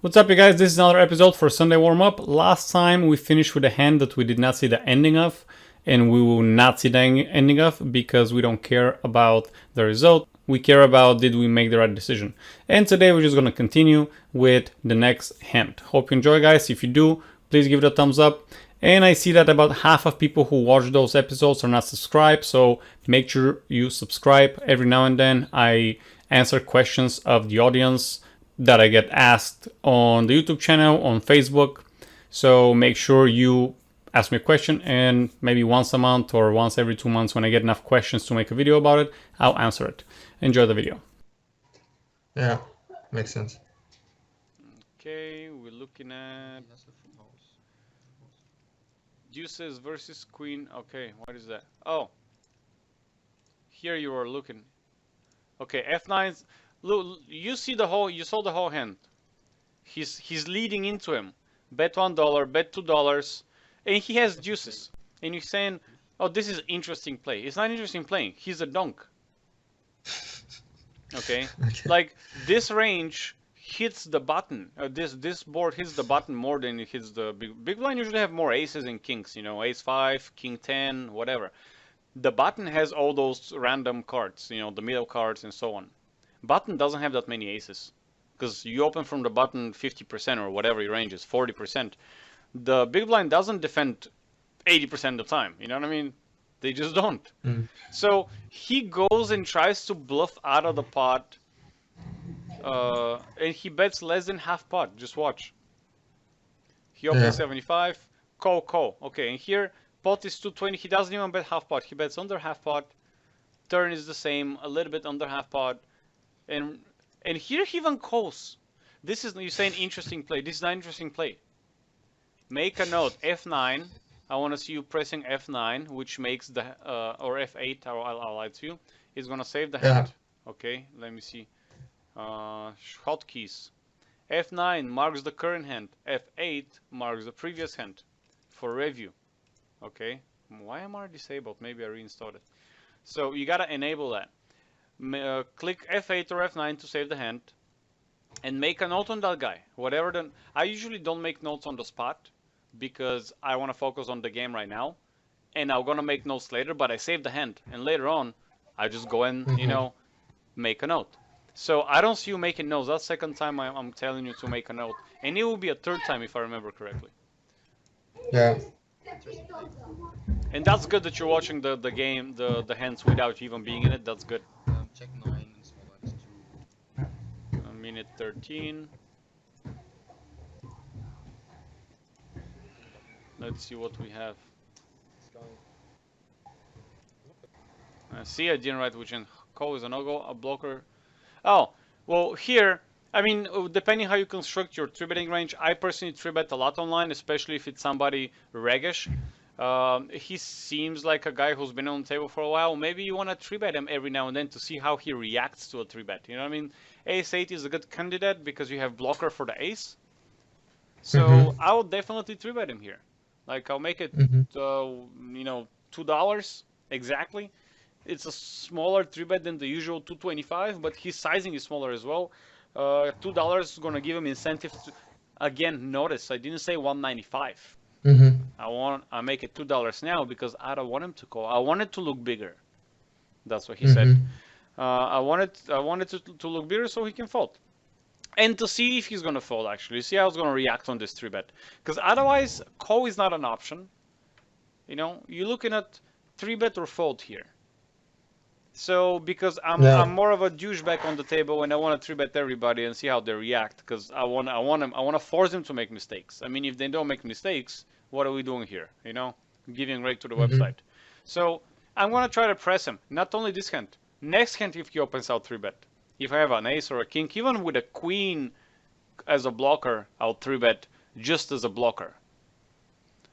What's up, you guys? This is another episode for Sunday warm-up. Last time we finished with a hand that we did not see the ending of, and we will not see the ending of because we don't care about the result. We care about did we make the right decision. And today we're just going to continue with the next hand. Hope you enjoy, guys. If you do, please give it a thumbs up. And I see that about half of people who watch those episodes are not subscribed, so make sure you subscribe. Every now and then I answer questions of the audience that I get asked on the YouTube channel, on Facebook. So make sure you ask me a question, and maybe once a month or once every 2 months, when I get enough questions to make a video about it, I'll answer it. Enjoy the video. Yeah, makes sense. Okay, we're looking at deuces versus queen. Okay, what is that? Oh, here you are looking. Okay, f9. Look, you see the whole. You saw the whole hand. He's leading into him. Bet $1, bet $2, and he has deuces. And you're saying, "Oh, this is interesting play." It's not interesting playing. He's a donk. Okay, like this range hits the button. This board hits the button more than it hits the big blind. Usually have more aces and kings. You know, ace 5, king 10, whatever. The button has all those random cards. You know, the middle cards and so on. Button doesn't have that many aces because you open from the button 50% or whatever your range is, 40%. The big blind doesn't defend 80% of the time. You know what I mean? They just don't. So he goes and tries to bluff out of the pot, and he bets less than half pot. Just watch. He opens 75, call. Okay, and here pot is 220. He doesn't even bet half pot. He bets under half pot. Turn is the same, a little bit under half pot. And here he even calls. This is, you're saying interesting play. This is not interesting play. Make a note, F9. I want to see you pressing F9, which makes the, or F8, I'll lie to you. It's going to save the hand. Okay, let me see. Hotkeys. F9 marks the current hand. F8 marks the previous hand for review. Okay, why am I disabled? Maybe I reinstalled it. So you got to enable that. Click F8 or F9 to save the hand, and make a note on that guy. Whatever I usually don't make notes on the spot because I want to focus on the game right now, and I'm gonna make notes later. But I save the hand, and later on, I just go and make a note. So I don't see you making notes. That's the second time I'm telling you to make a note, and it will be a third time if I remember correctly. Yeah. And that's good that you're watching the game, the hands without even being in it. That's good. Check 9 and small lines 2. Minute 13. Let's see what we have. See, I didn't write which end. Call is a no-go, a blocker. Oh, well, here, I mean, depending how you construct your 3-betting range, I personally 3-bet a lot online, especially if it's somebody reggish. He seems like a guy who's been on the table for a while. Maybe you want to 3-bet him every now and then to see how he reacts to a 3-bet. You know what I mean? Ace 8 is a good candidate because you have blocker for the ace. So I will definitely 3-bet him here. Like, I'll make it, you know, $2 exactly. It's a smaller 3-bet than the usual 225, but his sizing is smaller as well. $2 is going to give him incentive to, again, notice, I didn't say 195. I make it $2 now because I don't want him to call. I want it to look bigger. That's what he said. I want it to look bigger so he can fold. And to see if he's going to fold, actually. See how he's going to react on this 3-bet. Because otherwise, call is not an option. You know, you're looking at 3-bet or fold here. So, because I'm more of a douchebag on the table and I want to 3-bet everybody and see how they react. Because I want to force them to make mistakes. I mean, if they don't make mistakes, what are we doing here? You know, giving right to the website. So I'm going to try to press him. Not only this hand. Next hand if he opens out 3-bet. If I have an ace or a king, even with a queen as a blocker, I'll 3-bet just as a blocker.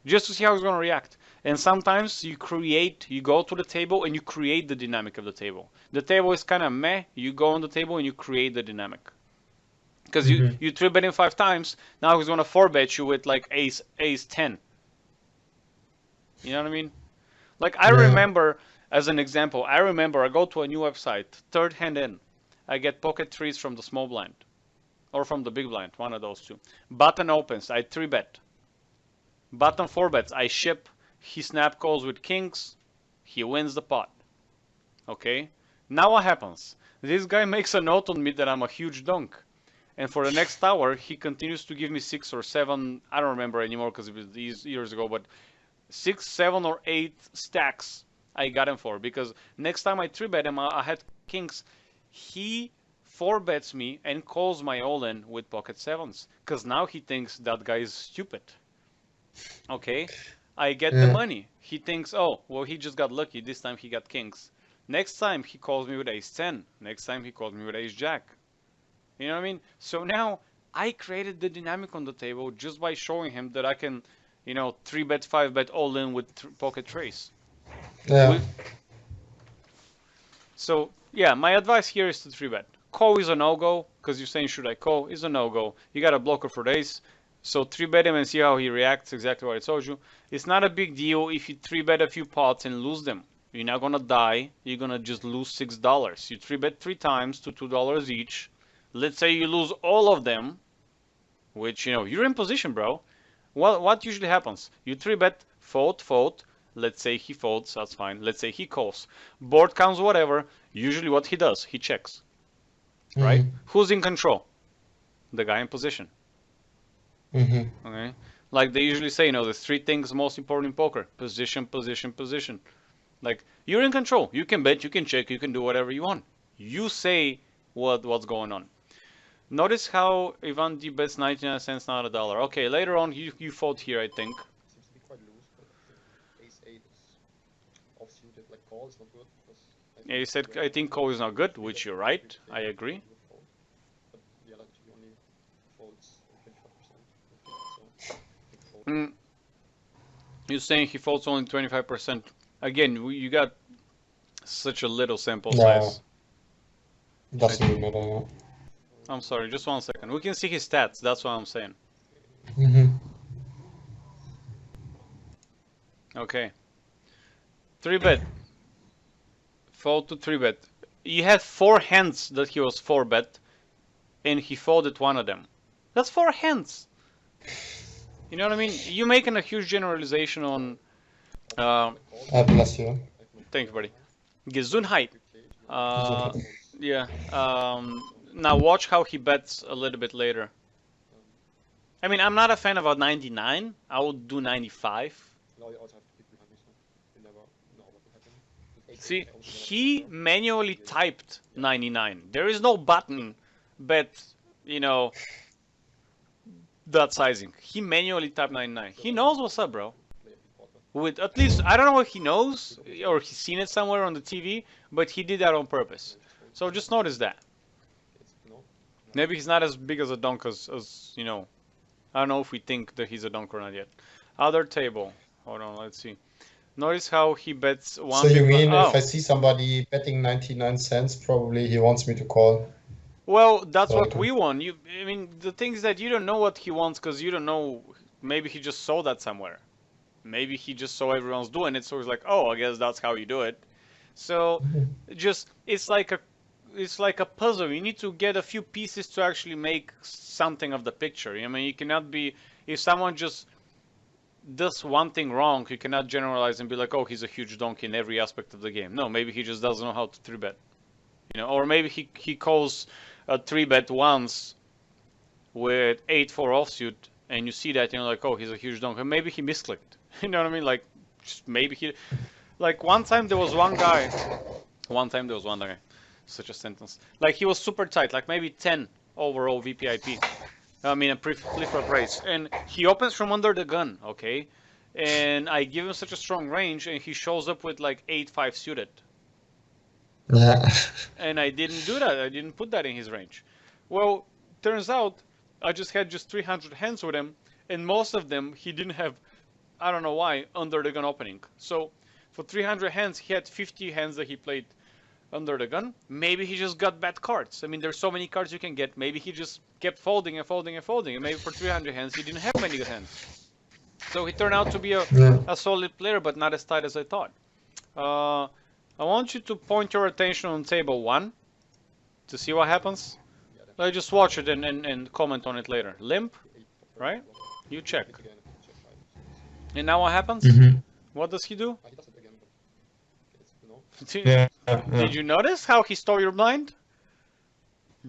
Just to see how he's going to react. And sometimes you go to the table and you create the dynamic of the table. The table is kind of meh. You go on the table and you create the dynamic. Because you 3-bet him 5 times. Now he's going to 4-bet you with like ace 10. You know what I mean? Like I remember, as an example, I go to a new website, third hand in. I get pocket threes from the small blind. or from the big blind, one of those two. Button opens, I 3-bet. Button 4-bets, I ship. He snap calls with kings. He wins the pot. Okay? Now what happens? This guy makes a note on me that I'm a huge donk. And for the next hour, he continues to give me 6 or 7, I don't remember anymore because it was these years ago, but 6, 7, or 8 stacks I got him for. Because next time I 3-bet him, I had kings. He 4-bets me and calls my all-in with pocket 7s. Because now he thinks that guy is stupid. Okay? I get the money. He thinks, oh, well, he just got lucky. This time he got kings. Next time he calls me with ace 10. Next time he calls me with ace jack. You know what I mean? So now I created the dynamic on the table just by showing him that I can, 3-bet, 5-bet all in with pocket trace. Yeah. So yeah, my advice here is to 3-bet. Call is a no-go because you're saying should I call? Is a no-go. You got a blocker for days. So 3-bet him and see how he reacts. Exactly what I told you. It's not a big deal if you 3-bet a few pots and lose them. You're not gonna die. You're gonna just lose $6. You 3-bet 3 times to $2 each. Let's say you lose all of them, which you're in position, bro. What usually happens? You 3-bet, fold. Let's say he folds, that's fine. Let's say he calls. Board counts whatever. Usually what he does, he checks. Right? Who's in control? The guy in position. Okay? Like they usually say, there's 3 things most important in poker. Position, position, position. Like, you're in control. You can bet, you can check, you can do whatever you want. You say what's going on. Notice how Ivan D bets 99 cents, not $1. Okay, later on you fold here, I think. Seems to be quite loose, but ace 8 is offsuited, like call is not good. Yeah, you said I think call is not good, which you're right. I agree. But yeah, like he only folds 25%. You're saying he folds only 25%. Again, you got such a little sample No. size. Doesn't really matter. Yeah. I'm sorry, just 1 second. We can see his stats, that's what I'm saying. Okay. 3-bet. Fold to 3-bet. He had 4 hands that he was 4-bet, and he folded 1 of them. That's 4 hands. You know what I mean? You're making a huge generalization on. Bless you. Thank you, buddy. Gesundheit. Yeah. Now watch how he bets a little bit later. I mean, I'm not a fan of a 99. I would do 95. See, he manually typed 99. There is no button bet, that sizing. He manually typed 99. He knows what's up, bro. With at least, I don't know if he knows or he's seen it somewhere on the TV, but he did that on purpose. So just notice that. Maybe he's not as big as a donk as I don't know if we think that he's a donk or not yet. Other table. Hold on, let's see. Notice how he bets 1. So you mean if I see somebody betting 99 cents, probably he wants me to call? Well, that's what we want. I mean, the thing is that you don't know what he wants because you don't know. Maybe he just saw that somewhere. Maybe he just saw everyone's doing it, so he's like, oh, I guess that's how you do it. So it's like a puzzle. You need to get a few pieces to actually make something of the picture. I mean, you cannot be, if someone just does one thing wrong, you cannot generalize and be like, oh, he's a huge donkey in every aspect of the game. No, maybe he just doesn't know how to 3-bet. Or maybe he calls a 3-bet once with 8-4 offsuit, and you see that, like, oh, he's a huge donkey. Maybe he misclicked. You know what I mean? Like, just maybe he, like, one time there was one guy, such a sentence, like, he was super tight, like, maybe 10 overall VPIP. I mean, a flip-flop race, and he opens from under the gun, okay? And I give him such a strong range, and he shows up with, like, 8-5 suited. Yeah. And I didn't do that. I didn't put that in his range. Well, turns out I just had 300 hands with him, and most of them he didn't have, I don't know why, under the gun opening. So for 300 hands, he had 50 hands that he played under the gun. Maybe he just got bad cards. I mean, there's so many cards you can get. Maybe he just kept folding and folding and folding. And maybe for 300 hands, he didn't have many good hands. So he turned out to be a solid player, but not as tight as I thought. I want you to point your attention on table 1 to see what happens. Let's just watch it and comment on it later. Limp, right? You check. And now what happens? What does he do? He does it again, but it's, you know. Did you notice how he stole your blind?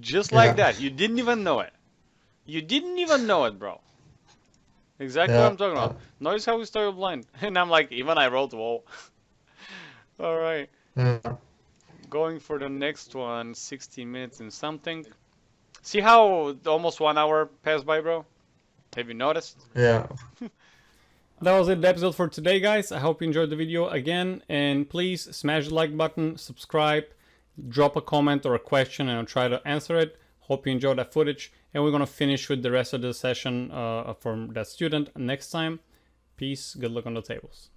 Just like that. You didn't even know it. You didn't even know it, bro. Exactly what I'm talking about. Notice how he stole your blind. And I'm like, even I wrote whoa. Alright. Going for the next one, 16 minutes and something. See how almost 1 hour passed by, bro? Have you noticed? Yeah. That was it, the episode for today, guys. I hope you enjoyed the video again. And please smash the like button, subscribe, drop a comment or a question, and I'll try to answer it. Hope you enjoyed that footage. And we're going to finish with the rest of the session from that student next time. Peace. Good luck on the tables.